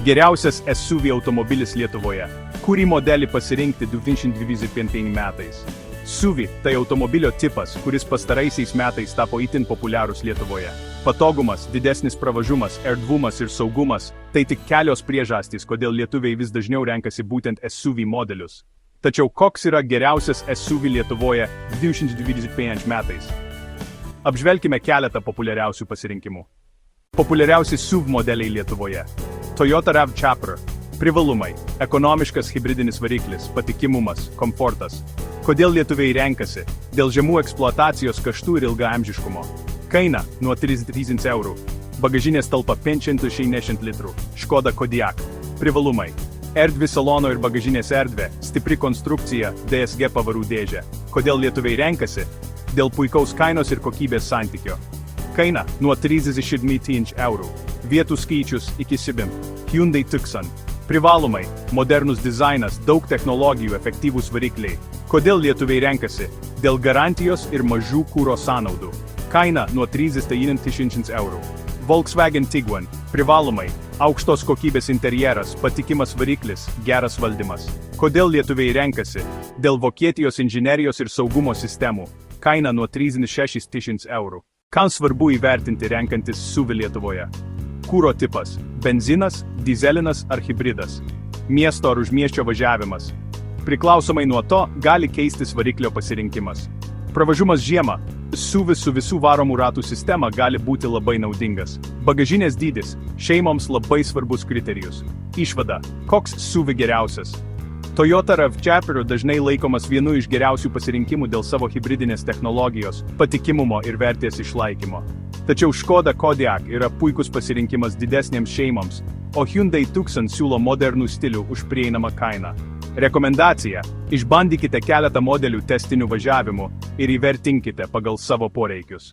Geriausias SUV automobilis Lietuvoje. Kurį modelį pasirinkti 2025 metais? SUV – tai automobilio tipas, kuris pastaraisiais metais tapo itin populiarus Lietuvoje. Patogumas, didesnis pravažumas, erdvumas ir saugumas – tai tik kelios priežastys, kodėl lietuviai vis dažniau renkasi būtent SUV modelius. Tačiau koks yra geriausias SUV Lietuvoje 2025 metais? Apžvelkime keletą populiariausių pasirinkimų. Populiariausi SUV modeliai Lietuvoje. Toyota RAV4. Privalumai. Ekonomiškas hibridinis variklis, patikimumas, komfortas. Kodėl lietuviai renkasi? Dėl žemų eksploatacijos kaštų ir ilgaamžiškumo. Kaina – nuo 30 eurų. Bagažinės talpa 560 litrų. Škoda Kodiaq. Privalumai. Erdvi salono ir bagažinės erdvė, stipri konstrukcija, DSG pavarų dėžė. Kodėl lietuviai renkasi? Dėl puikaus kainos ir kokybės santykio. Kaina – nuo 30 eurų. Vietų skaičius iki 7. Hyundai Tucson. Privalumai – modernus dizainas, daug technologijų, efektyvūs varikliai. Kodėl lietuviai renkasi? Dėl garantijos ir mažų kuro sąnaudų. Kaina – nuo 30 eurų. Volkswagen Tiguan. Privalumai – aukštos kokybės interjeras, patikimas variklis, geras valdymas. Kodėl lietuviai renkasi? Dėl Vokietijos inžinerijos ir saugumo sistemų. Kaina nuo 36 eurų. Kam svarbu įvertinti renkantis SUV Lietuvoje? Kuro tipas – benzinas, dizelinas ar hibridas. Miesto ar užmiesčio važiavimas. Priklausomai nuo to, gali keistis variklio pasirinkimas. Pravažumas žiemą – SUV su visų varomų ratų sistema gali būti labai naudingas. Bagažinės dydis – šeimoms labai svarbus kriterijus. Išvada – koks SUV geriausias? Toyota RAV4 dažnai laikomas vienu iš geriausių pasirinkimų dėl savo hibridinės technologijos, patikimumo ir vertės išlaikymo. Tačiau Škoda Kodiaq yra puikus pasirinkimas didesnėms šeimoms, o Hyundai Tucson siūlo modernų stilių už prieinamą kainą. Rekomendacija – išbandykite keletą modelių testinių važiavimų ir įvertinkite pagal savo poreikius.